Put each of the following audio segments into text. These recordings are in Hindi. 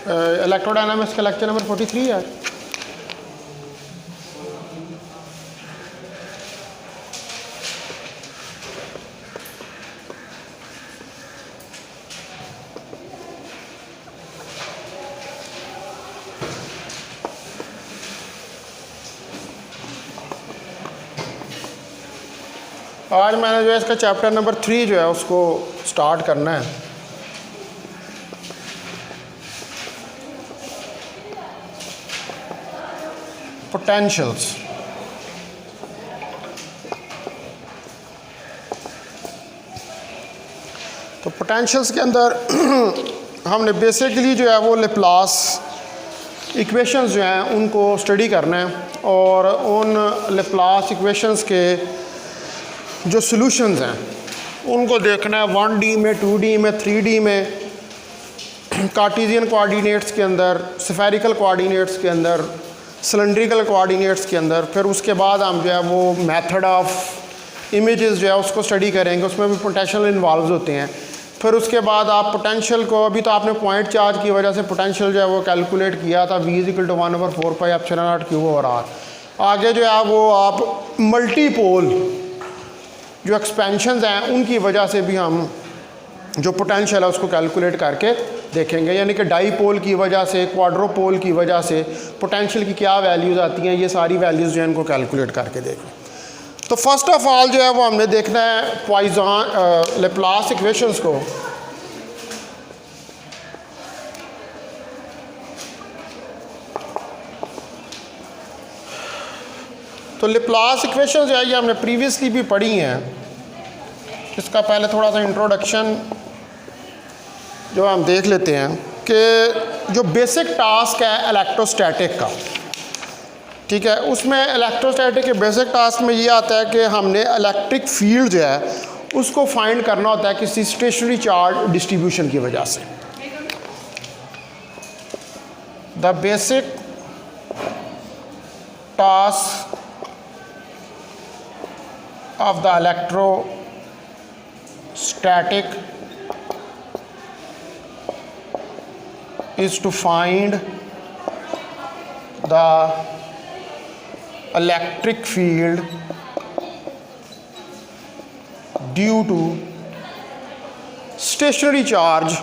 इलेक्ट्रोडायनामिक्स का लेक्चर नंबर 43 है। आज मैंने जो है इसका चैप्टर नंबर 3 जो है उसको स्टार्ट करना है। पोटेंशियल्स। तो पोटेंशियल्स के अंदर हमने बेसिकली जो है वो लेप्लास इक्वेशंस जो हैं उनको स्टडी करना है और उन लेप्लास इक्वेशंस के जो सॉल्यूशंस हैं उनको देखना है 1D में, 2D में, 3D में, कार्टेशियन कोऑर्डिनेट्स के अंदर, स्फेरिकल कोऑर्डिनेट्स के अंदर, सिलेंड्रिकल कोऑर्डिनेट्स के अंदर। फिर उसके बाद हम जो है वो मेथड ऑफ इमेजेस जो है उसको स्टडी करेंगे, उसमें भी पोटेंशियल इन्वॉल्व होते हैं। फिर उसके बाद आप पोटेंशियल को, अभी तो आपने पॉइंट चार्ज की वजह से पोटेंशियल जो है वो कैलकुलेट किया था, V = 1/4πε0 आगे जो है वो आप मल्टीपोल जो एक्सपेंशंस हैं उनकी वजह से भी हम जो पोटेंशियल है उसको कैलकुलेट करके देखेंगे, यानी कि डाईपोल की वजह से, क्वाड्रोपोल की वजह से पोटेंशियल की क्या वैल्यूज़ आती हैं, ये सारी वैल्यूज़ जो है इनको कैलकुलेट करके देखें। तो फर्स्ट ऑफ ऑल जो है वो हमने देखना है पॉइजन लेप्लास इक्वेशंस को। तो लेप्लास इक्वेशंस जो है ये हमने प्रीवियसली भी पढ़ी हैं। इसका पहले थोड़ा सा इंट्रोडक्शन जो हम देख लेते हैं कि जो बेसिक टास्क है इलेक्ट्रोस्टैटिक का, ठीक है, उसमें इलेक्ट्रोस्टैटिक के बेसिक टास्क में ये आता है कि हमने इलेक्ट्रिक फील्ड जो है उसको फाइंड करना होता है किसी स्टेशनरी चार्ज डिस्ट्रीब्यूशन की वजह से। The basic task of the electrostatic is to find the electric field due to stationary charge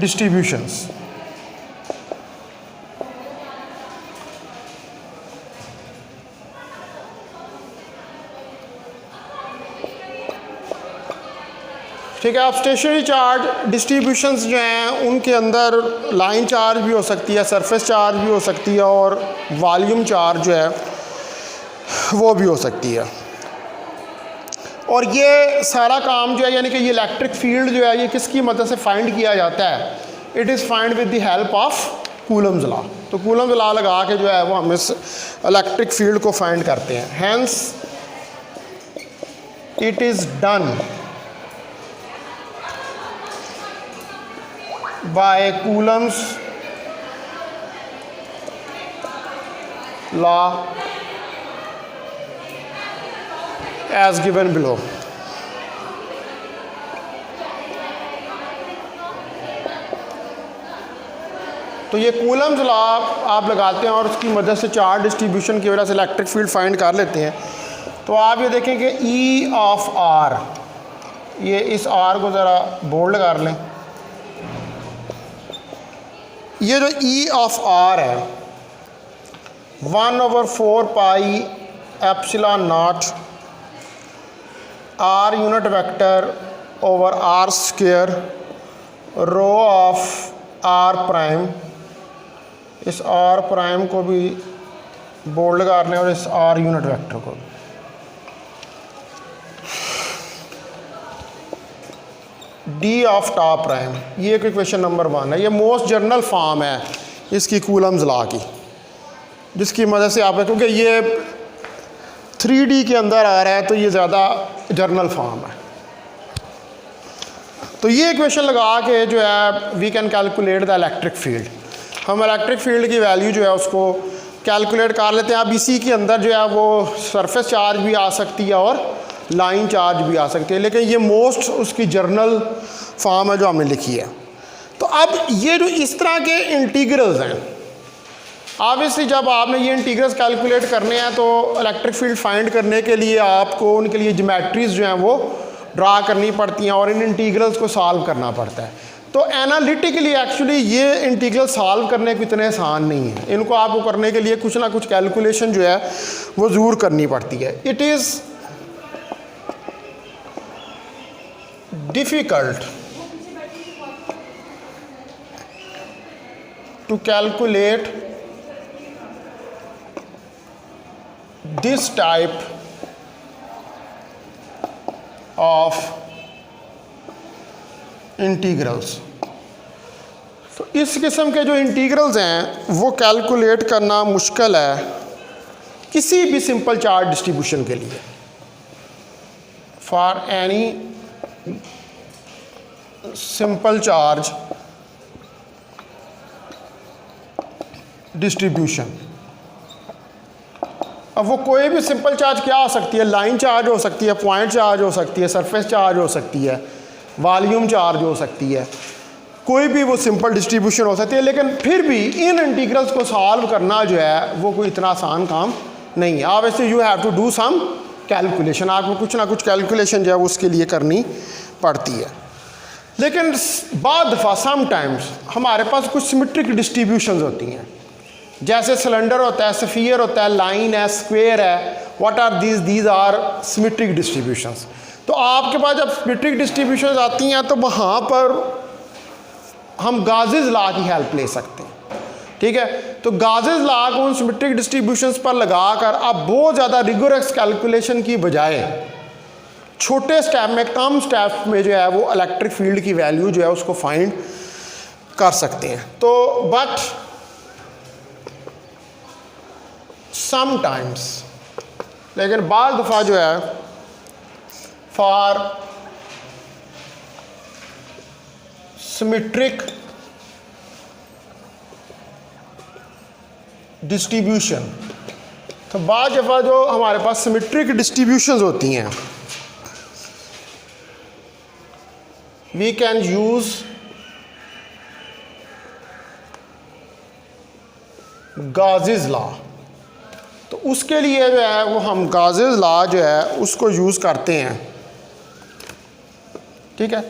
distributions। ठीक है, अब स्टेशनरी चार्ज डिस्ट्रीब्यूशंस जो हैं उनके अंदर लाइन चार्ज भी हो सकती है, सरफेस चार्ज भी हो सकती है और वॉल्यूम चार्ज जो है वो भी हो सकती है। और ये सारा काम जो है, यानी कि ये इलेक्ट्रिक फील्ड जो है ये किसकी मदद से फाइंड किया जाता है? It is find with the help of Coulomb's law. तो कूलम्स लॉ लगा के जो है वो हम इस इलेक्ट्रिक फील्ड को फाइंड करते हैं। Hence it is done by Coulomb's law as given below। तो ये कूलम्स लॉ आप लगाते हैं और उसकी मदद से चार्ज डिस्ट्रीब्यूशन की वजह से इलेक्ट्रिक फील्ड फाइंड कर लेते हैं। तो आप ये देखें कि E ऑफ R, ये इस R को ज़रा बोल्ड कर लें। ये जो E ऑफ R है 1/4πε0 R unit vector over R square rho of R prime. इस R प्राइम को भी बोल्ड कर लें और इस R यूनिट वेक्टर को भी। D ऑफ टॉप प्राइम, ये एक इक्वेशन नंबर 1 है। ये मोस्ट जनरल फॉर्म है इसकी कूलम्स लॉ की, जिसकी मदद से आप, क्योंकि ये 3D के अंदर आ रहा है तो ये ज़्यादा जनरल फॉर्म है। तो ये इक्वेशन लगा के जो है we can calculate the electric field. हम इलेक्ट्रिक फील्ड की वैल्यू जो है उसको कैलकुलेट कर लेते हैं। अब इसी के अंदर जो है वो सरफेस चार्ज भी आ सकती है और लाइन चार्ज भी आ सकती है, लेकिन ये मोस्ट उसकी जर्नल फॉर्म है जो हमने लिखी है। तो अब ये जो इस तरह के इंटीग्रल्स हैं, ऑब्वियसली जब आपने ये इंटीग्रल्स कैलकुलेट करने हैं तो इलेक्ट्रिक फील्ड फाइंड करने के लिए आपको उनके लिए ज्योमेट्रीज जो हैं वो ड्रा करनी पड़ती हैं और इन इंटीग्रल्स को सॉल्व करना पड़ता है। तो एनालिटिकली एक्चुअली ये इंटीग्रल सॉल्व करने को इतने आसान नहीं है, इनको आपको करने के लिए कुछ ना कुछ कैलकुलेशन जो है वो ज़रूर करनी पड़ती है। It is difficult to calculate this type of integrals. तो इस किस्म के जो इंटीग्रल्स हैं वो कैलकुलेट करना मुश्किल है किसी भी सिंपल चार्ज डिस्ट्रीब्यूशन के लिए। For any simple charge distribution, अब वो कोई भी सिंपल चार्ज क्या हो सकती है, लाइन चार्ज हो सकती है, पॉइंट चार्ज हो सकती है, सरफेस चार्ज हो सकती है, वॉल्यूम चार्ज हो सकती है, कोई भी वो सिंपल डिस्ट्रीब्यूशन हो सकती है। लेकिन फिर भी इन इंटीग्रल्स को सॉल्व करना जो है वो कोई इतना आसान काम नहीं है। Obviously you have to do some calculation, आपको कुछ ना कुछ कैलकुलेशन जो है उसके लिए करनी पड़ती है। लेकिन बाद दफ़ा समटाइम्स हमारे पास कुछ सिमेट्रिक डिस्ट्रीब्यूशंस होती हैं, जैसे सिलेंडर होता है, स्फीयर होता है, लाइन है, स्क्वायर है। What are these are symmetric distributions. तो आपके पास जब सिमेट्रिक डिस्ट्रीब्यूशंस आती हैं तो वहाँ पर हम गाजेस लॉ की हेल्प ले सकते हैं, ठीक है। तो गाजेस लॉ को उन सिमेट्रिक डिस्ट्रीब्यूशंस पर लगाकर आप बहुत ज़्यादा रिगोरस कैलकुलेशन की बजाय छोटे स्टेप में, कम स्टेप में जो है वो इलेक्ट्रिक फील्ड की वैल्यू जो है उसको फाइंड कर सकते हैं। तो बट समटाइम्स, लेकिन बाद दफ़ा जो है फॉर सिमेट्रिक डिस्ट्रीब्यूशन, तो बाद दफ़ा जो हमारे पास सिमेट्रिक डिस्ट्रीब्यूशंस होती हैं we can use gauges law. तो उसके लिए जो है वो हम गाजेस लॉ जो है उसको यूज़ करते हैं, ठीक है।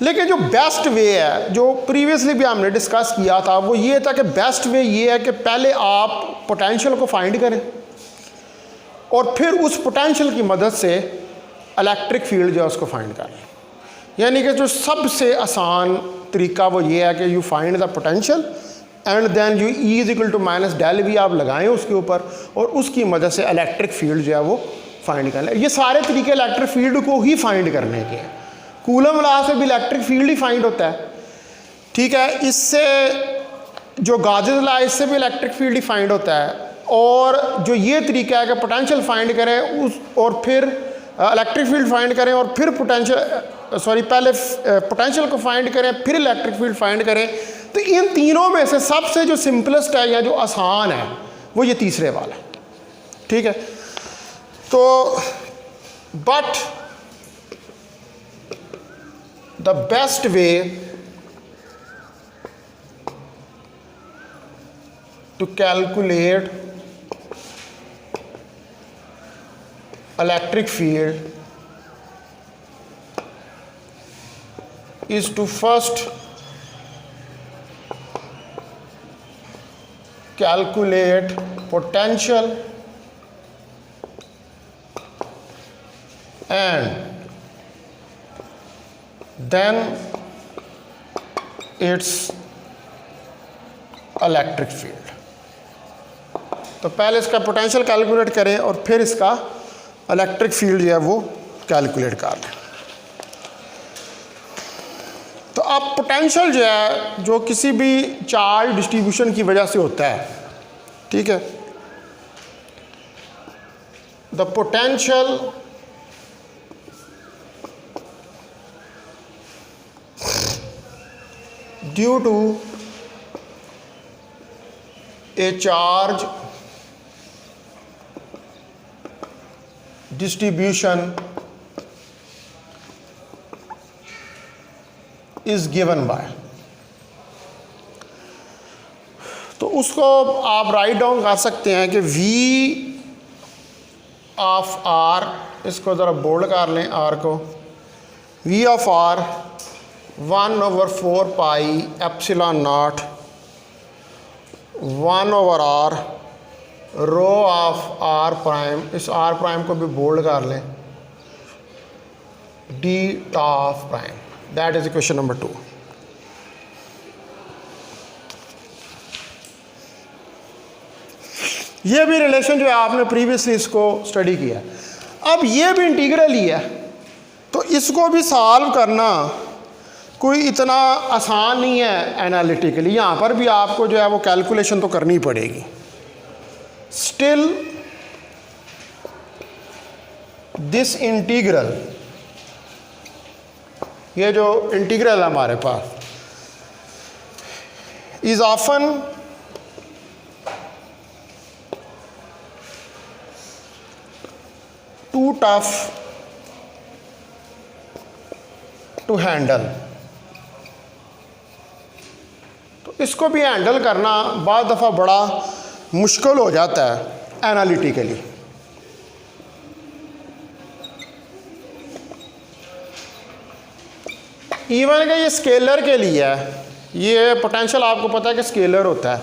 लेकिन जो बेस्ट वे है, जो प्रीवियसली भी हमने डिस्कस किया था, वो ये था कि बेस्ट वे ये है कि पहले आप पोटेंशियल को फाइंड करें और फिर उस पोटेंशियल की मदद से इलेक्ट्रिक फील्ड जो है उसको फाइंड करें। यानी कि जो सबसे आसान तरीका वो ये है कि you find the potential and then you E is equal to minus del V आप लगाएं उसके ऊपर और उसकी मदद से इलेक्ट्रिक फील्ड जो है वो फाइंड कर लें। ये सारे तरीके इलेक्ट्रिक फील्ड को ही फाइंड करने के हैं। कूलम लॉ से भी इलेक्ट्रिक फील्ड ही फाइंड होता है, ठीक है। इससे जो गाजेस लॉ, इससे भी इलेक्ट्रिक फील्ड ही फाइंड होता है। और जो ये तरीका है कि पोटेंशियल फाइंड करें उस और फिर इलेक्ट्रिक फील्ड फाइंड करें और फिर पहले पोटेंशियल को फाइंड करें फिर इलेक्ट्रिक फील्ड फाइंड करें, तो इन तीनों में से सबसे जो सिंपलेस्ट है या जो आसान है वो ये तीसरे वाला है, ठीक है। तो but the best way to calculate electric field is to first calculate potential and then its electric field। तो पहले इसका पोटेंशियल कैलकुलेट करें और फिर इसका इलेक्ट्रिक फील्ड जो है वो कैलकुलेट कर लें। तो अब पोटेंशियल जो है जो किसी भी चार्ज डिस्ट्रीब्यूशन की वजह से होता है, ठीक है। The potential due to a charge distribution is given by, तो उसको आप राइट डाउन कर सकते हैं कि v ऑफ r, इसको ज़रा बोल्ड कर लें r को, v of r 1/4 pi epsilon naught 1/r rho of r prime, इस r प्राइम को भी बोल्ड कर लें, d of prime, that is equation number 2। ये भी रिलेशन जो है आपने प्रीवियसली इसको स्टडी किया है। अब ये भी इंटीग्रल ही है, तो इसको भी सॉल्व करना कोई इतना आसान नहीं है एनालिटिकली। यहाँ पर भी आपको जो है वो कैलकुलेशन तो करनी पड़ेगी। स्टिल दिस इंटीग्रल, ये जो इंटीग्रल है हमारे पास, is often too tough to handle, तो इसको भी हैंडल करना बहुत दफ़ा बड़ा मुश्किल हो जाता है एनालिटिकली। इवन कि ये स्केलर के लिए है, ये पोटेंशियल आपको पता है कि स्केलर होता है,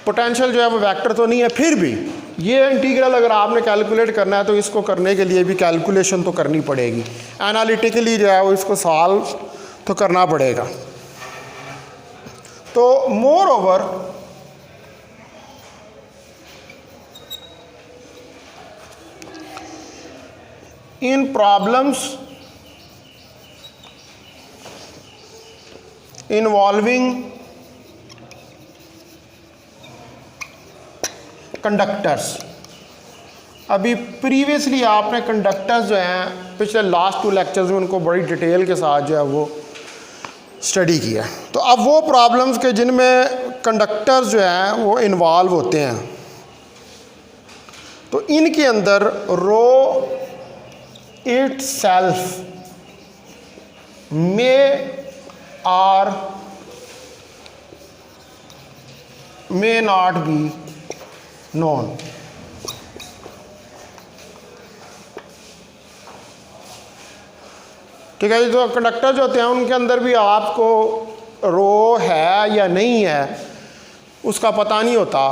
पोटेंशियल जो है वो वेक्टर तो नहीं है, फिर भी ये इंटीग्रल अगर आपने कैलकुलेट करना है तो इसको करने के लिए भी कैलकुलेशन तो करनी पड़ेगी, एनालिटिकली जो है वो इसको सॉल्व तो करना पड़ेगा। तो more over in problems involving conductors, अभी प्रीवियसली आपने कंडक्टर्स जो हैं पिछले लास्ट 2 लेक्चर्स में उनको बड़ी डिटेल के साथ जो है वो स्टडी किया। तो अब वो प्रॉब्लम्स के जिनमें कंडक्टर्स जो हैं वो इन्वॉल्व होते हैं, तो इनके अंदर row itself may not be known। ठीक है, जो कंडक्टर जो होते हैं उनके अंदर भी आपको रो है या नहीं है उसका पता नहीं होता।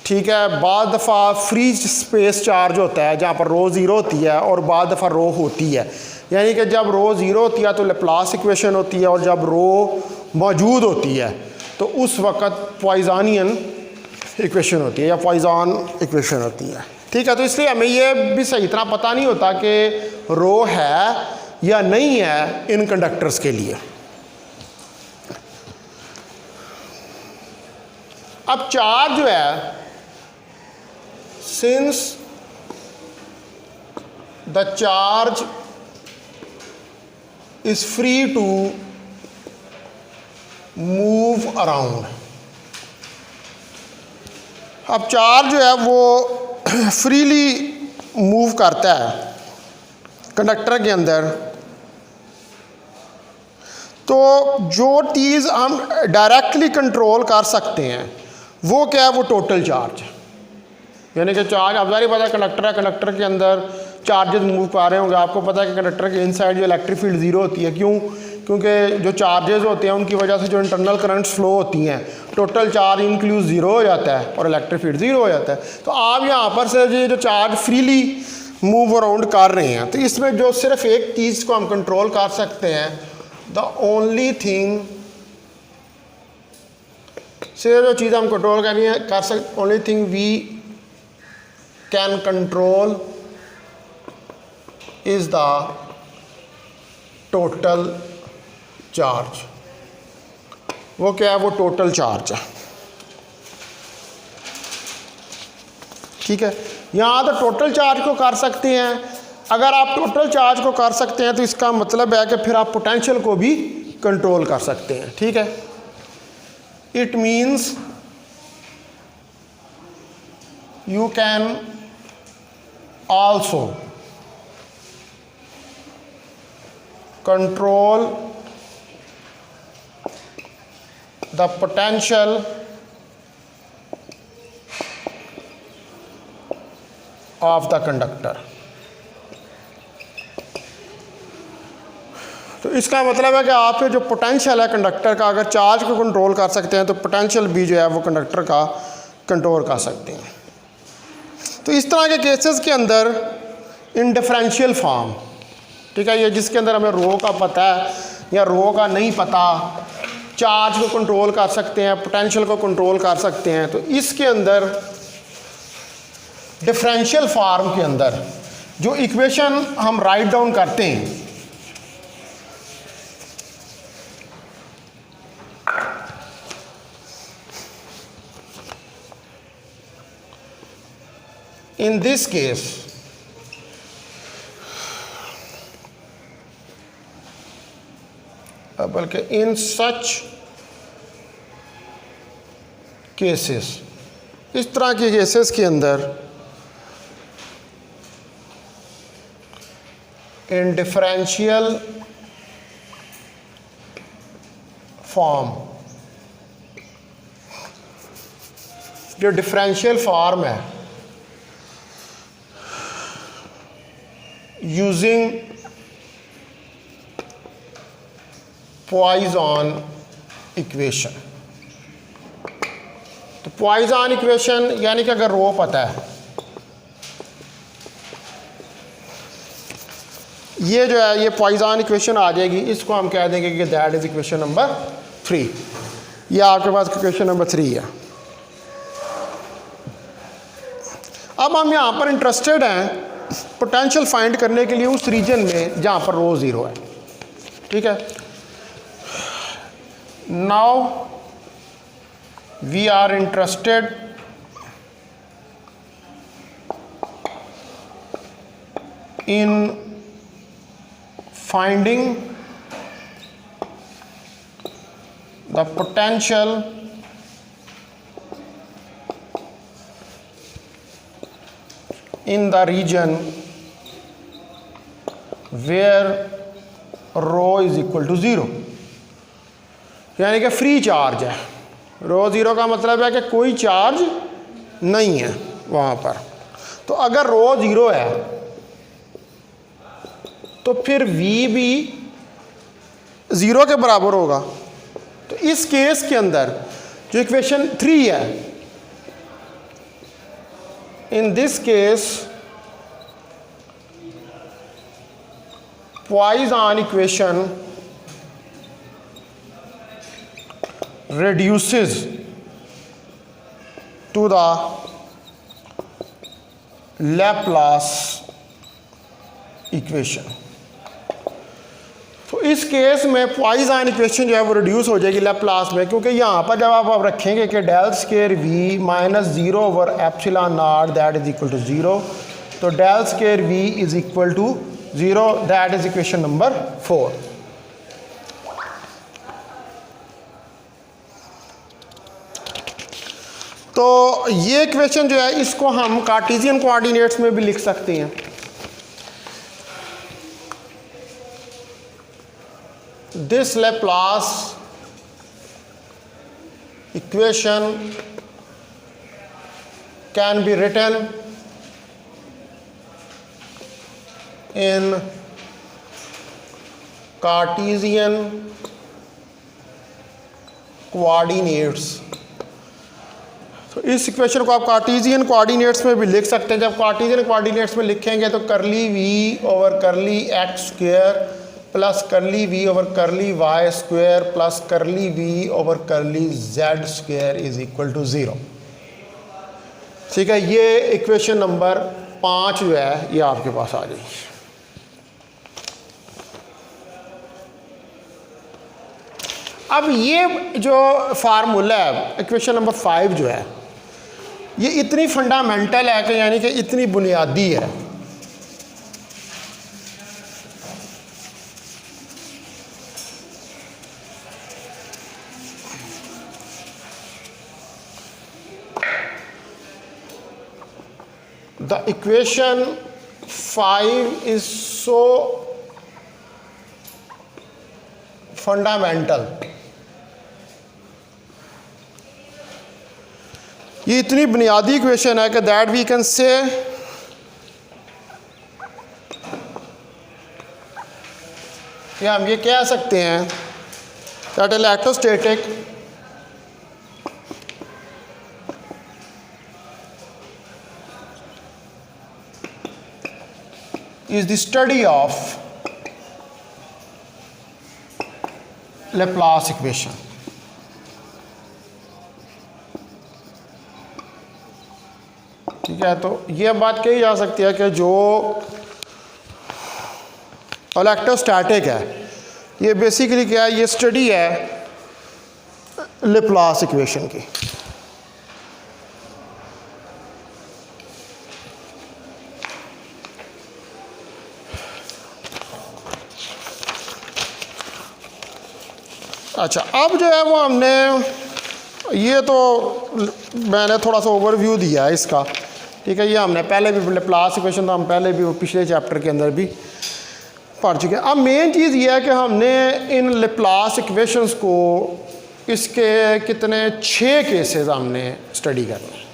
ठीक है, बाद दफ़ा फ्री स्पेस चार्ज होता है जहाँ पर रो ज़ीरो होती है और बाद दफ़ा रो होती है, यानी कि जब रो ज़ीरो होती है तो लैप्लास इक्वेशन होती है, और जब रो मौजूद होती है तो उस वक़्त पॉइज़नियन इक्वेशन होती है या पॉइज़न इक्वेशन होती है। ठीक है, तो इसलिए हमें ये भी सही तरह पता नहीं होता कि रो है या नहीं है इन कंडक्टर्स के लिए। अब चार्ज जो है, since the charge is free to move around, अब चार्ज जो है वो फ्रीली मूव करता है कंडक्टर के अंदर, तो जो चीज़ हम डायरेक्टली कंट्रोल कर सकते हैं वो क्या है, वो टोटल चार्ज, यानी कि चार्ज अब ज़ाहिर पता है कंडक्टर है, कंडक्टर के अंदर चार्जेस मूव कर रहे होंगे। आपको पता है कि कंडक्टर के इनसाइड जो इलेक्ट्रिक फील्ड ज़ीरो होती है, क्यों? क्योंकि जो चार्जेस होते हैं उनकी वजह से जो इंटरनल करंट्स फ्लो होती हैं, टोटल चार्ज इंक्लूज ज़ीरो हो जाता है और इलेक्ट्रिक फील्ड ज़ीरो हो जाता है। तो आप यहाँ पर से ये जो चार्ज फ्रीली मूव अराउंड कर रहे हैं, तो इसमें जो सिर्फ एक चीज़ को हम कंट्रोल कर सकते हैं, द ओनली थिंग, सिर्फ जो चीज़ हम कंट्रोल कर सकते, only thing we can control is the total charge. वो क्या है, वो टोटल चार्ज है। ठीक है, यहाँ तो टोटल चार्ज को कर सकते हैं। अगर आप टोटल चार्ज को कर सकते हैं तो इसका मतलब है कि फिर आप पोटेंशियल को भी कंट्रोल कर सकते हैं। ठीक है, it means you can also control the potential of the conductor। तो इसका मतलब है कि आपके जो पोटेंशियल है कंडक्टर का, अगर चार्ज को कंट्रोल कर सकते हैं तो पोटेंशियल भी जो है वो कंडक्टर का कंट्रोल कर सकते हैं। तो इस तरह के केसेस के अंदर इन डिफरेंशियल फॉर्म, ठीक है, ये जिसके अंदर हमें रो का पता है या रो का नहीं पता, चार्ज को कंट्रोल कर सकते हैं, पोटेंशियल को कंट्रोल कर सकते हैं, तो इसके अंदर डिफरेंशियल फॉर्म के अंदर जो इक्वेशन हम राइट डाउन करते हैं, in this case बल्कि in such cases, इस तरह के केसेस के अंदर in differential form, जो डिफरेंशियल फॉर्म है यूजिंग पॉइजन इक्वेशन। तो पॉइजन इक्वेशन यानी कि अगर रो पता है, ये जो है ये पॉइजन इक्वेशन आ जाएगी, इसको हम कह देंगे कि दैट इज इक्वेशन नंबर 3। ये आपके पास इक्वेशन नंबर 3 है। अब हम यहाँ पर इंटरेस्टेड हैं पोटेंशियल फाइंड करने के लिए उस रीजन में जहाँ पर रो ज़ीरो है, ठीक है। Now we are interested in finding the potential in the region where rho is equal to 0, यानी कि फ्री चार्ज है। रो ज़ीरो का मतलब है कि कोई चार्ज नहीं है वहाँ पर। तो अगर रो ज़ीरो है तो फिर v भी ज़ीरो के बराबर होगा। तो इस केस के अंदर जो इक्वेशन 3 है, in this case Poisson equation reduces to the Laplace equation। तो इस केस में पॉइजन इक्वेशन जो है वो रिड्यूस हो जाएगी लैप्लास में, क्योंकि यहाँ पर जब आप रखेंगे कि del square V minus 0 over epsilon naught that is equal to 0, तो del square V is equal to 0, that is equation number 4। तो ये इक्वेशन जो है इसको हम कार्टेशियन कोऑर्डिनेट्स में भी लिख सकते हैं। This Laplace equation can be written in Cartesian coordinates। तो इस इक्वेशन को आप कार्टेशियन कोऑर्डिनेट्स में भी लिख सकते हैं। जब कार्टेशियन कोऑर्डिनेट्स में लिखेंगे तो curly V over curly X square plus curly V over curly Y square plus curly V over curly Z square is equal to 0। ठीक है, ये इक्वेशन नंबर 5 जो है ये आपके पास आ जाएगी। अब ये जो फार्मूला है इक्वेशन नंबर 5 जो है ये इतनी फंडामेंटल है कि यानी कि इतनी बुनियादी है the equation 5 is so fundamental. ये इतनी बुनियादी इक्वेशन है कि दैट वी कैन से कि हम ये कह सकते हैं that electrostatic is the study of Laplace equation। ठीक है, तो ये बात कही जा सकती है कि जो इलेक्ट्रोस्टैटिक है ये बेसिकली क्या है, ये स्टडी है Laplace इक्वेशन की। अच्छा, अब जो है वो हमने ये तो मैंने थोड़ा सा ओवरव्यू दिया है इसका। ठीक है, ये हमने पहले भी Laplace इक्वेशन तो हम पहले भी वो पिछले चैप्टर के अंदर भी पढ़ चुके हैं। अब मेन चीज़ ये है कि हमने इन Laplace इक्वेशंस को इसके कितने 6 केसेस हमने स्टडी करने।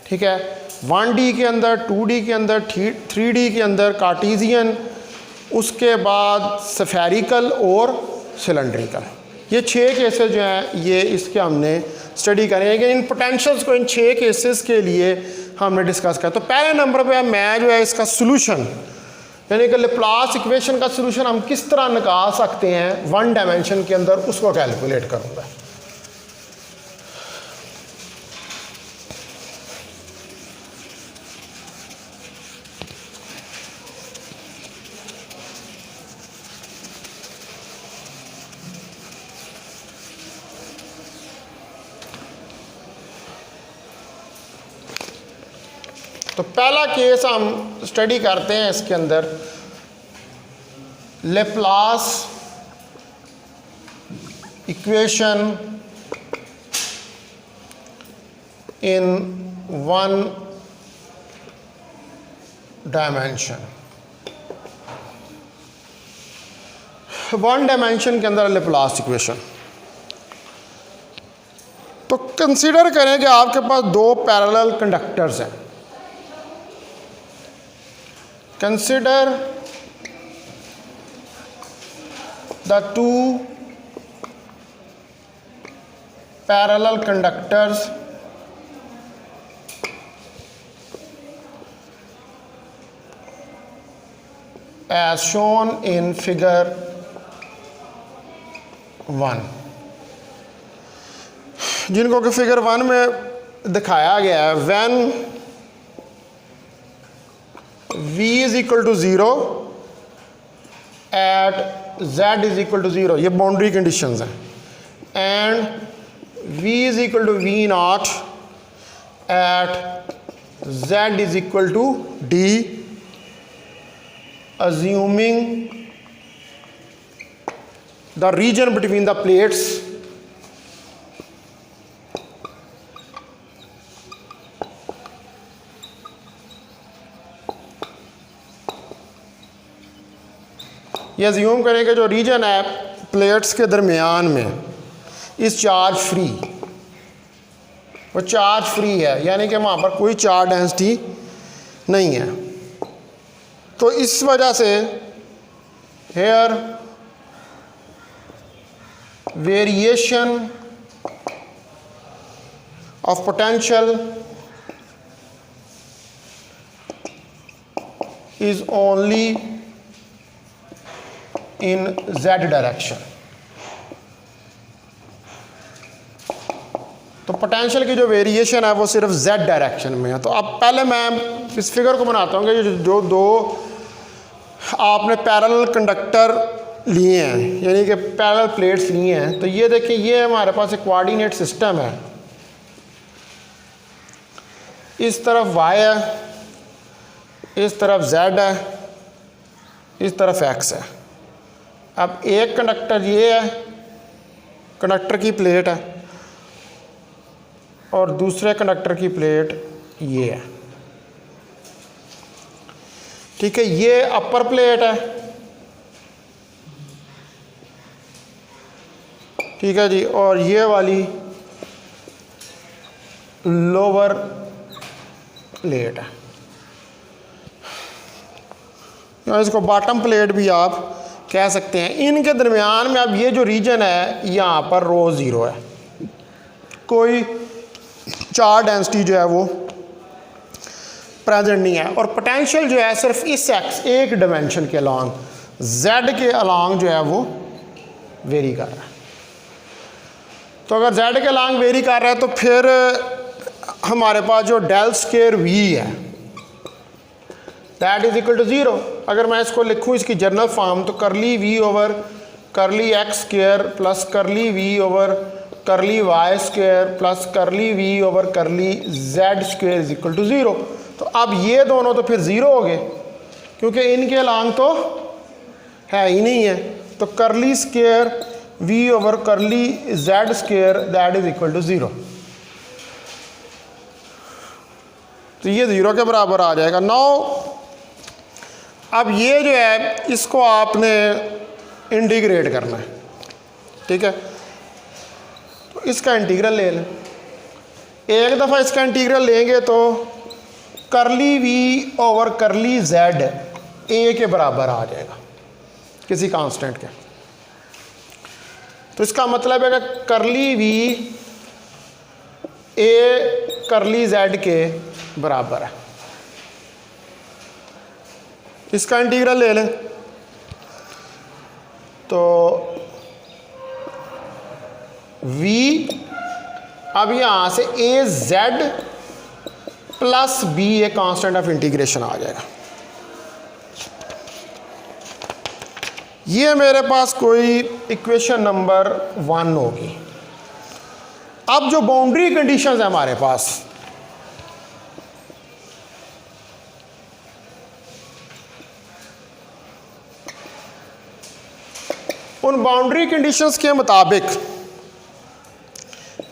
ठीक है, 1D के अंदर, 2D के अंदर, 3D के अंदर, कार्टेशियन, उसके बाद स्फेरिकल और सिलेंड्रिकल। ये 6 केसेस जो हैं ये इसके हमने स्टडी करेंगे। इन पोटेंशियल्स को इन 6 केसेस के लिए हमने डिस्कस किया। तो पहले नंबर पे मैं जो है इसका सॉल्यूशन यानी कि Laplace इक्वेशन का सॉल्यूशन हम किस तरह निकाल सकते हैं 1 डायमेंशन के अंदर, उसको कैलकुलेट करूँगा। तो पहला केस हम स्टडी करते हैं इसके अंदर Laplace equation in 1 dimension. 1 dimension के अंदर Laplace इक्वेशन। तो कंसीडर करें कि आपके पास 2 पैरेलल कंडक्टर्स हैं। Consider the 2 parallel conductors as shown in figure 1, जिनको कि फिगर 1 में दिखाया गया है। when v is equal to 0 at z is equal to 0, ये बाउंड्री कंडीशंस हैं, and v is equal to v naught at z is equal to d, assuming the region between the plates ये अज्यूम करें कि जो रीजन है प्लेट्स के दरमियान में इस चार्ज फ्री, वो चार्ज फ्री है, यानी कि वहाँ पर कोई चार्ज डेंसिटी नहीं है। तो इस वजह से here variation of potential is only in z direction. तो पोटेंशियल की जो वेरिएशन है वो सिर्फ z डायरेक्शन में है। तो अब पहले मैं इस फिगर को बनाता हूँ कि जो 2 आपने पैरेलल कंडक्टर लिए हैं, यानी कि पैरेलल प्लेट्स लिए हैं। तो ये देखिए, ये हमारे पास एक कोऑर्डिनेट सिस्टम है। इस तरफ y है, इस तरफ z है, इस तरफ x है। अब एक कंडक्टर ये है, कंडक्टर की प्लेट है, और दूसरे कंडक्टर की प्लेट ये है। ठीक है, ये अपर प्लेट है, ठीक है जी, और ये वाली लोअर प्लेट है, या इसको बॉटम प्लेट भी आप कह सकते हैं। इनके दरमियान में अब ये जो रीजन है यहाँ पर रो ज़ीरो है, कोई चार्ज डेंसिटी जो है वो प्रेजेंट नहीं है, और पोटेंशियल जो है सिर्फ इस एक्स एक डायमेंशन के अलॉन्ग जेड के अलॉन्ग जो है वो वेरी कर रहा है। तो अगर जेड के अलॉन्ग वेरी कर रहा है तो फिर हमारे पास जो डेल स्क्वायर वी है that is equal to zero. अगर मैं इसको लिखूँ इसकी जनरल फॉर्म तो curly V over curly X square plus curly V over curly Y square plus curly V over curly Z square is equal to zero. तो अब ये दोनों तो फिर ज़ीरो हो गए क्योंकि इनके अलॉन्ग तो है ही नहीं है। तो curly square V over curly Z square that is equal to zero, तो ये ज़ीरो के बराबर आ जाएगा। नाउ अब ये जो है इसको आपने इंटीग्रेट करना है, ठीक है। तो इसका इंटीग्रल ले लें, एक दफ़ा इसका इंटीग्रल लेंगे तो curly V over curly Z A के बराबर आ जाएगा किसी कांस्टेंट के। तो इसका मतलब है कि करली वी ए करली जेड के बराबर है। इसका इंटीग्रल ले लें तो v अब यहाँ से A Z plus B a constant of integration आ जाएगा। ये मेरे पास कोई इक्वेशन नंबर 1 होगी। अब जो बाउंड्री कंडीशंस है हमारे पास, उन बाउंड्री कंडीशंस के मुताबिक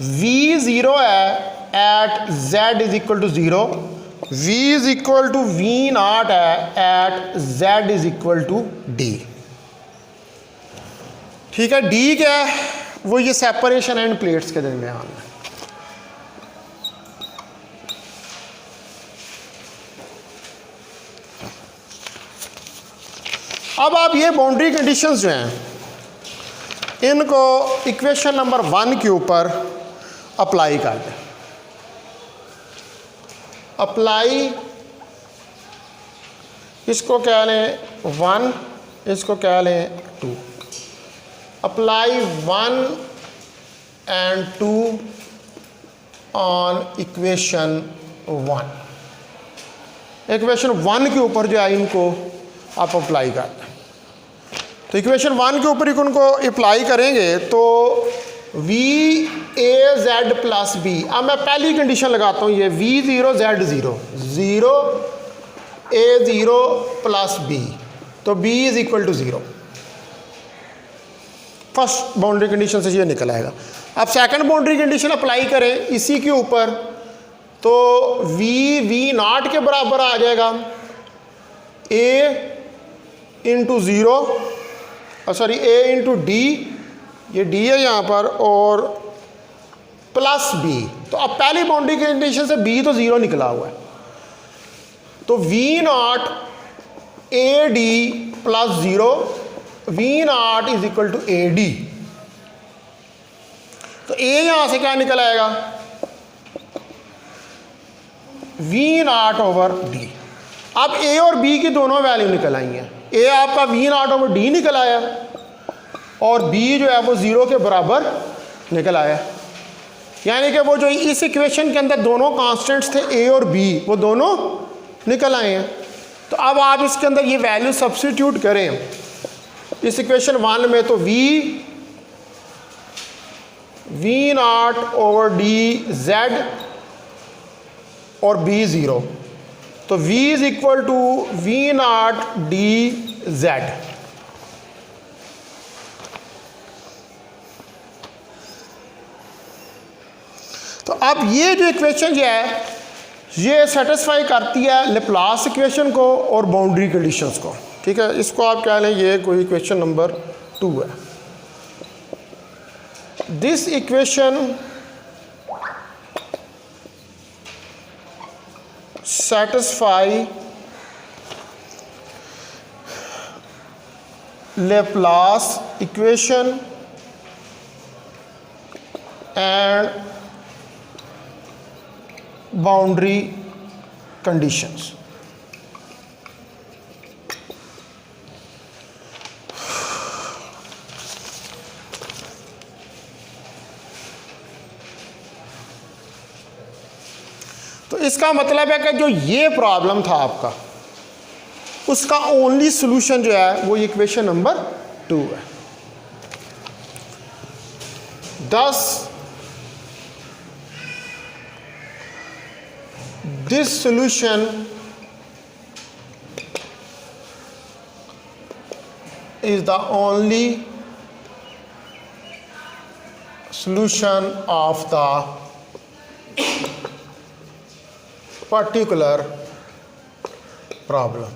v ज़ीरो है at z is equal to zero, v is equal to v not है at z is equal to d। ठीक है, d क्या है? वो ये सेपरेशन एंड प्लेट्स के दरमियान है। अब आप ये बाउंड्री कंडीशंस जो हैं इनको इक्वेशन नंबर 1 के ऊपर अप्लाई कर दें। अप्लाई, इसको कह लें 1, इसको कह लें 2। Apply 1 and 2 on equation 1। Equation 1 के ऊपर जो है इनको आप अप्लाई कर दें। तो इक्वेशन 1 के ऊपर इनको अप्लाई करेंगे तो v a z plus B. अब मैं पहली कंडीशन लगाता हूँ, ये v zero z zero, zero a zero plus b, तो b is equal to zero. First boundary condition से ये निकल आएगा। अब सेकंड बाउंड्री कंडीशन अप्लाई करें इसी के ऊपर तो v नॉट के बराबर आ जाएगा a into zero, sorry a into D, ये d है यहाँ पर, और प्लस b। तो अब पहली बाउंड्री कंडीशन से b तो ज़ीरो निकला हुआ है, तो v naught A D plus zero, v naught is equal to A D. तो a यहाँ से क्या निकल आएगा? v naught over d। अब a और b की दोनों वैल्यू निकल आई हैं। a आपका v नॉट ओवर d निकल आया और b जो है वो ज़ीरो के बराबर निकल आया। यानी कि वो जो इस इक्वेशन के अंदर दोनों कांस्टेंट्स थे a और b, वो दोनों निकल आए हैं। तो अब आप इसके अंदर ये वैल्यू सब्स्टिट्यूट करें इस इक्वेशन 1 में, तो v naught over D z और b ज़ीरो, तो v is equal to v naught D z। तो अब ये जो इक्वेशन जो है ये सेटिस्फाई करती है लेप्लास इक्वेशन को और बाउंड्री कंडीशंस को। ठीक है, इसको आप कह लें ये कोई इक्वेशन नंबर 2 है। This equation satisfy Laplace equation and boundary conditions. तो इसका मतलब है कि जो ये प्रॉब्लम था आपका, उसका ओनली सॉल्यूशन जो है वो इक्वेशन नंबर 2 है। Thus this solution is the only solution of the particular problem।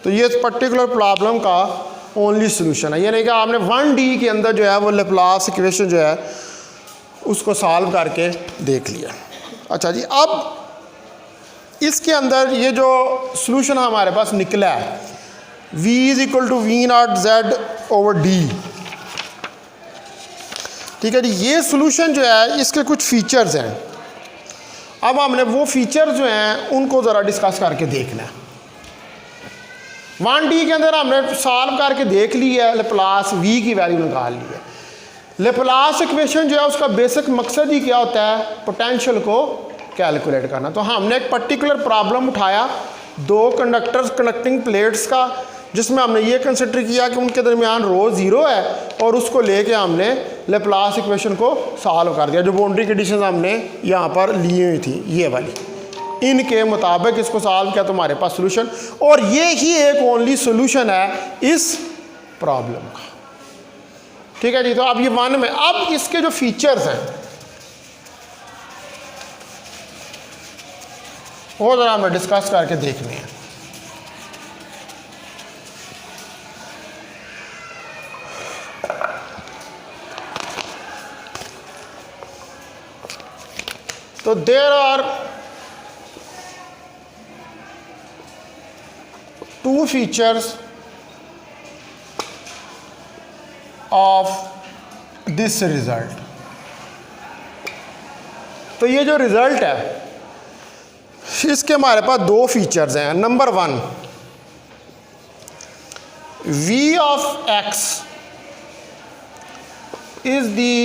तो ये पर्टिकुलर प्रॉब्लम का ओनली सॉल्यूशन है, यानी कि आपने 1D के अंदर जो है वो लेप्लास इक्वेशन जो है उसको सॉल्व करके देख लिया। अच्छा जी, अब इसके अंदर ये जो सॉल्यूशन हमारे पास निकला है v = v0z/d, ठीक है जी। ये सॉल्यूशन जो है इसके कुछ फीचर्स हैं। अब हमने वो फीचर्स जो हैं उनको ज़रा डिस्कस करके देखना है। 1D के अंदर हमने सॉल्व करके देख ली है, लेप्लास v की वैल्यू निकाल ली है। लेप्लास इक्वेशन जो है उसका बेसिक मकसद ही क्या होता है, पोटेंशियल को कैलकुलेट करना। तो हमने एक पर्टिकुलर प्रॉब्लम उठाया, दो कंडक्टर्स कनेक्टिंग प्लेट्स का, जिसमें हमने ये कंसिडर किया कि उनके दरमियान रो 0 है और उसको लेके हमने लेप्लास इक्वेशन को सॉल्व कर दिया। जो बाउंड्री कंडीशंस हमने यहाँ पर ली हुई थी ये वाली, इनके मुताबिक इसको सॉल्व किया तो हमारे पास सॉल्यूशन, और ये ही एक ओनली सॉल्यूशन है इस प्रॉब्लम का, ठीक है जी। तो अब ये 1 में, अब इसके जो फीचर्स हैं वो ज़रा हमें डिस्कस करके देखने हैं। तो there are 2 features of this result। तो ये जो रिजल्ट है इसके हमारे पास 2 फीचर्स हैं। Number 1, v of x is the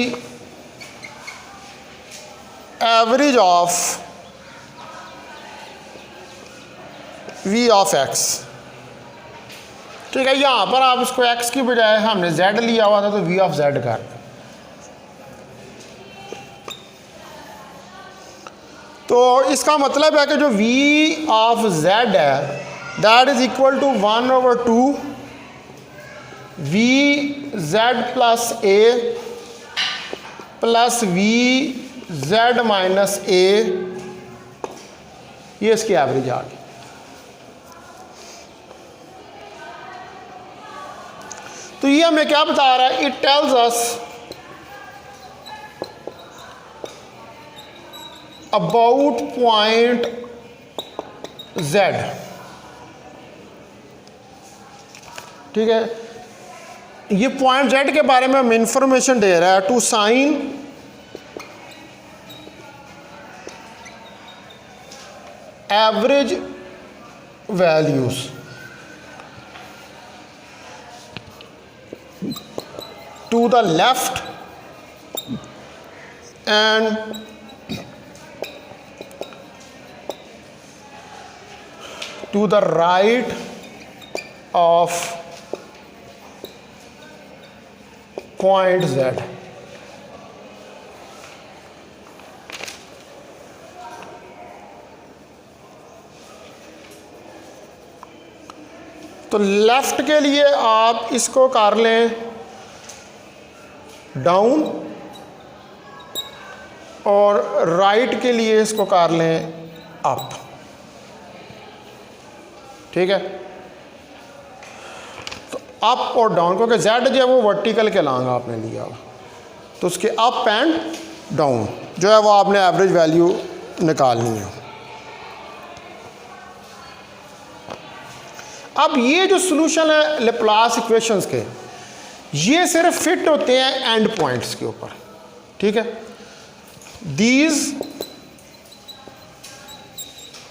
average of v of x, ठीक है। यहाँ पर आप इसको x की बजाय हमने z लिया हुआ था तो v of z कर, तो इसका मतलब है कि जो v of z है that is equal to 1/2 v z plus a plus v z minus a, ये इसकी एवरेज आ गई। तो ये हमें क्या बता रहा है, it tells us about point z, ठीक है। ये पॉइंट z के बारे में हमें इंफॉर्मेशन दे रहा है, to sign average values to the left and to the right of point Z। तो लेफ्ट के लिए आप इसको कर लें डाउन और राइट के लिए इसको कर लें अप, ठीक है। तो अप और डाउन, क्योंकि जेड जो है वो वर्टिकल के लॉन्ग आपने लिया हुआ, तो उसके अप एंड डाउन जो है वो आपने एवरेज वैल्यू निकालनी है। अब ये जो सॉल्यूशन है लेप्लास इक्वेशंस के, ये सिर्फ फिट होते हैं एंड पॉइंट्स के ऊपर, ठीक है। These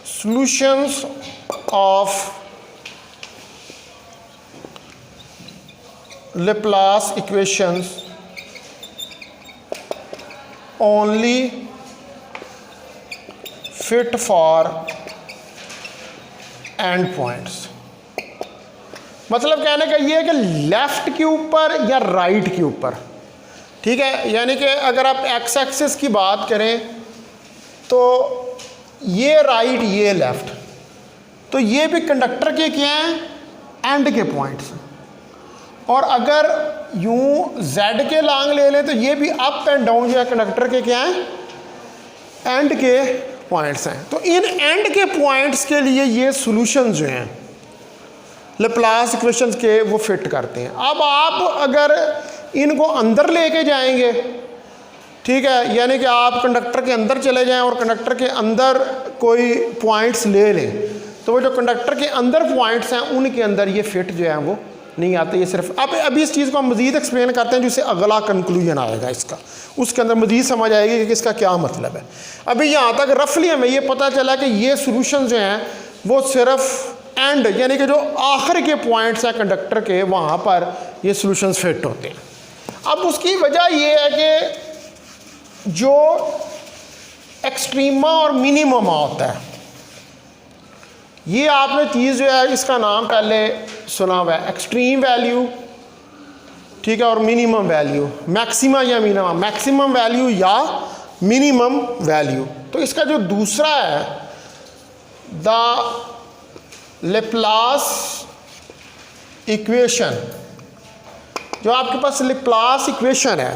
solutions of Laplace equations only fit for and points. मतलब कहने का ये है कि लेफ्ट के ऊपर या राइट के ऊपर, ठीक है। यानी कि अगर आप एक्स एक्सिस की बात करें तो ये राइट ये लेफ्ट, तो ये भी कंडक्टर के क्या हैं एंड के पॉइंट्स। और अगर यूं जेड के लॉन्ग ले लें तो ये भी अप एंड डाउन जो है कंडक्टर के क्या हैं एंड के पॉइंट्स हैं। तो इन एंड के पॉइंट्स के लिए ये सॉल्यूशंस जो हैं लेप्लास इक्वेशंस के वो फिट करते हैं। अब आप अगर इनको अंदर लेके जाएंगे, ठीक है, यानी कि आप कंडक्टर के अंदर चले जाएं और कंडक्टर के अंदर कोई पॉइंट्स ले लें, तो वो जो कंडक्टर के अंदर पॉइंट्स हैं उनके अंदर ये फिट जो है वो नहीं आते। ये सिर्फ अब अभी इस चीज़ को हम मज़ीद एक्सप्लेन करते हैं, जिससे अगला कंक्लूजन आएगा इसका, उसके अंदर मज़ीद समझ आएगी कि इसका क्या मतलब है। अभी यहाँ तक रफली हमें ये पता चला कि ये सॉल्यूशन जो हैं वो सिर्फ एंड यानी कि जो आखिर के पॉइंट्स हैं कंडक्टर के, वहाँ पर ये सॉल्यूशंस फिट होते हैं। अब उसकी वजह ये है कि जो एक्सट्रीमा और मिनिमम होता है, ये आपने चीज़ जो है इसका नाम पहले सुना हुआ है, एक्सट्रीम वैल्यू, ठीक है, और मिनिमम वैल्यू, मैक्सिमा या मिनिमम, मैक्सिमम वैल्यू या मिनिमम वैल्यू। तो इसका जो दूसरा है द लेप्लास इक्वेशन, जो आपके पास लेप्लास इक्वेशन है,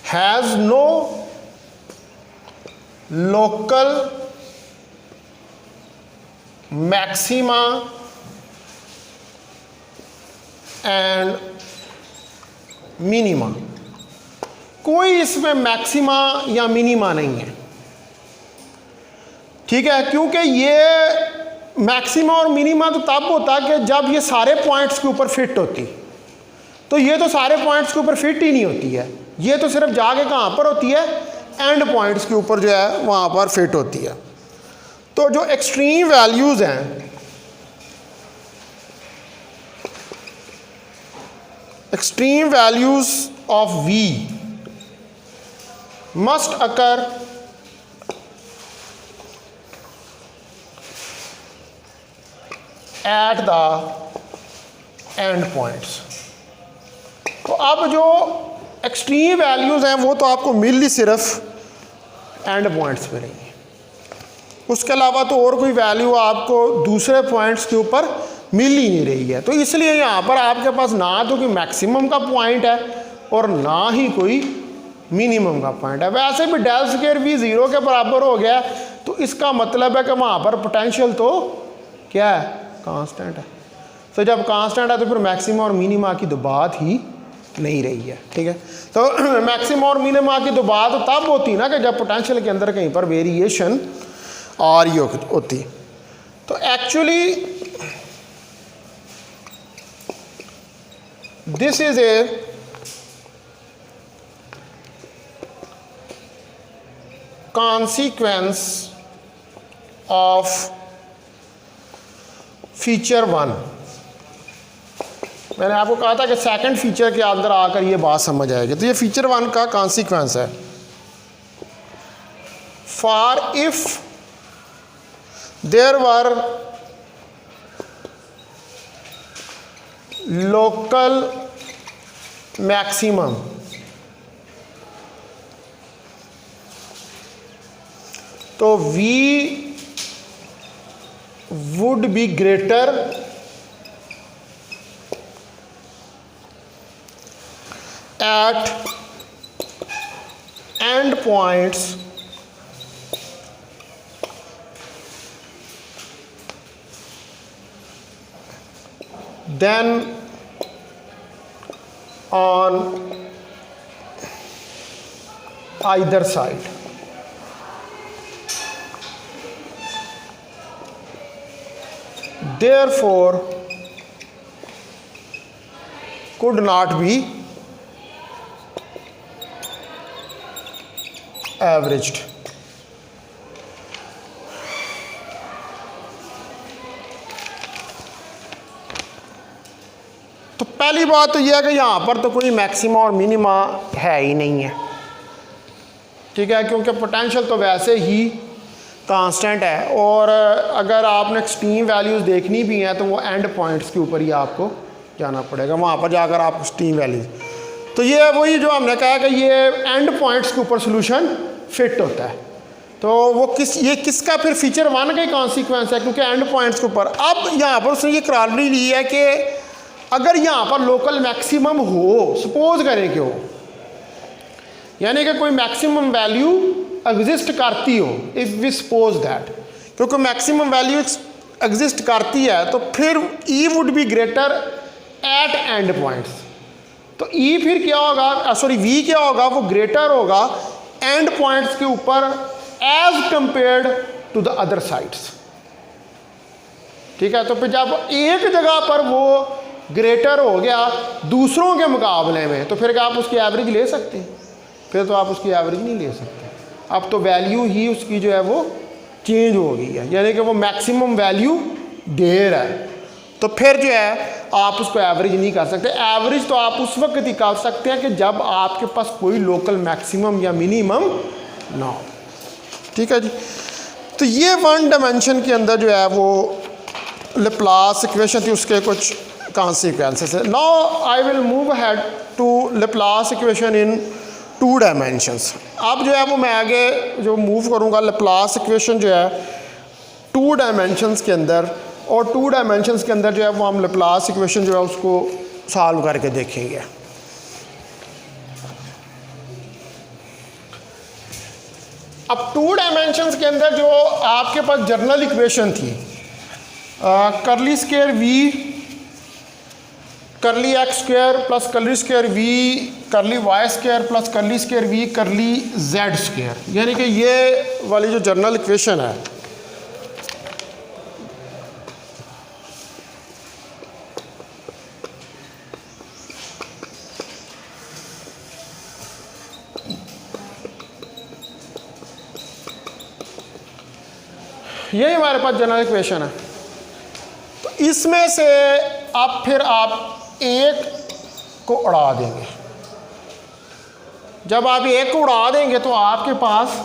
has no local maxima and minima. कोई इसमें मैक्सिमा या मिनिमा नहीं है, ठीक है, क्योंकि ये मैक्सिमा और मिनिमा तो तब होता कि जब ये सारे पॉइंट्स के ऊपर फिट होती, तो ये तो सारे पॉइंट्स के ऊपर फिट ही नहीं होती है, ये तो सिर्फ जाके कहाँ पर होती है एंड पॉइंट्स के ऊपर जो है वहाँ पर फिट होती है। तो जो एक्सट्रीम वैल्यूज़ हैं, extreme values of V must occur at the end points. तो अब जो एक्सट्रीम वैल्यूज़ हैं वो तो आपको मिल ही सिर्फ एंड पॉइंट्स पे रही है, उसके अलावा तो और कोई वैल्यू आपको दूसरे पॉइंट्स के ऊपर मिल ही नहीं रही है। तो इसलिए यहाँ पर आपके पास ना तो कोई मैक्सिमम का पॉइंट है और ना ही कोई मिनिमम का पॉइंट है। वैसे भी डेल स्क्वायर V 0 के बराबर हो गया, तो इसका मतलब है कि वहाँ पर पोटेंशियल तो क्या है, कांस्टेंट है। तो जब कांस्टेंट है तो फिर मैक्सिमम और मिनिमा की तो बात ही नहीं रही है, ठीक है। तो मैक्सिमम और मिनिमा की तो बात तब होती ना कि जब पोटेंशियल के अंदर कहीं पर वेरिएशन आ रही होती। तो actually this is a consequence of feature 1। मैंने आपको कहा था कि सेकंड फीचर के अंदर आकर ये बात समझ आएगी। तो ये फीचर 1 का कॉन्सिक्वेंस है। For if there were local maximum तो V would be greater at end points than on either side. Therefore could not be averaged. तो पहली बात तो यह है कि यहाँ पर तो कोई मैक्सिमा और मिनिमा है ही नहीं है, ठीक है, क्योंकि पोटेंशियल तो वैसे ही कांस्टेंट है, और अगर आपने एक्सट्रीम वैल्यूज़ देखनी भी हैं तो वो एंड पॉइंट्स के ऊपर ही आपको जाना पड़ेगा, वहाँ पर जाकर आप एक्सट्रीम वैल्यूज़, तो ये वही जो हमने कहा कि ये एंड पॉइंट्स के ऊपर सोल्यूशन फिट होता है। तो वो ये किसका फिर फीचर 1 का ही कॉन्सिक्वेंस है, क्योंकि एंड पॉइंट्स के ऊपर। अब यहाँ पर उसने ये क्राइटेरिया ली है कि अगर यहाँ पर लोकल मैक्सिमम हो, सपोज करें कि हो, यानी कि कोई मैक्सिमम वैल्यू एग्जिस्ट करती हो, इफ़ वी सपोज दैट, क्योंकि मैक्सिमम वैल्यू एग्जिस्ट करती है तो फिर E would be greater at end points, तो ई फिर क्या होगा, सॉरी वी क्या होगा, वो ग्रेटर होगा एंड पॉइंट्स के ऊपर as compared to the other sides, ठीक है। तो फिर जब एक जगह पर वो ग्रेटर हो गया दूसरों के मुकाबले में, तो फिर क्या आप उसकी एवरेज ले सकते हैं? फिर तो आप उसकी एवरेज नहीं ले सकते। अब तो वैल्यू ही उसकी जो है वो चेंज हो गई है, यानी कि वो मैक्सिमम वैल्यू दे रहा है, तो फिर जो है आप उसको एवरेज नहीं कर सकते। एवरेज तो आप उस वक्त ही कर सकते हैं कि जब आपके पास कोई लोकल मैक्सिमम या मिनिमम ना हो, ठीक है जी। तो ये 1 डायमेंशन के अंदर जो है वो लैप्लास इक्वेशन थी, उसके कुछ कॉन्सिक्वेंसेस है। Now I will move ahead to Laplace equation in 2 dimensions. अब जो है वो मैं आगे जो मूव करूँगा लैप्लास इक्वेशन जो है 2 डायमेंशंस के अंदर, और 2 डायमेंशंस के अंदर जो है वो हम लैप्लास इक्वेशन जो है उसको सॉल्व करके देखेंगे। अब 2 डायमेंशंस के अंदर जो आपके पास जनरल इक्वेशन थी, curly square V curly X square plus curly square V curly Y square plus curly square V curly Z square, यानी कि ये वाली जो जनरल इक्वेशन है, यही हमारे पास जनरल इक्वेशन है। तो इसमें से अब फिर आप एक को उड़ा देंगे, जब आप एक को उड़ा देंगे तो आपके पास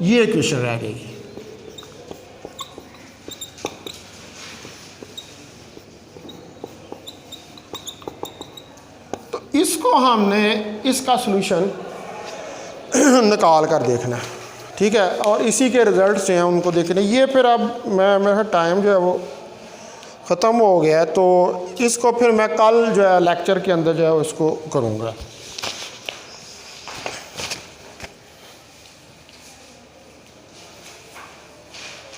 ये इक्वेशन रह जाएगी। तो इसको हमने इसका सलूशन निकाल कर देखना है, ठीक है, और इसी के रिजल्ट जो हैं उनको देखने। ये फिर अब मेरा टाइम जो है वो ख़त्म हो गया है, तो इसको फिर मैं कल जो है लेक्चर के अंदर जो है उसको करूँगा।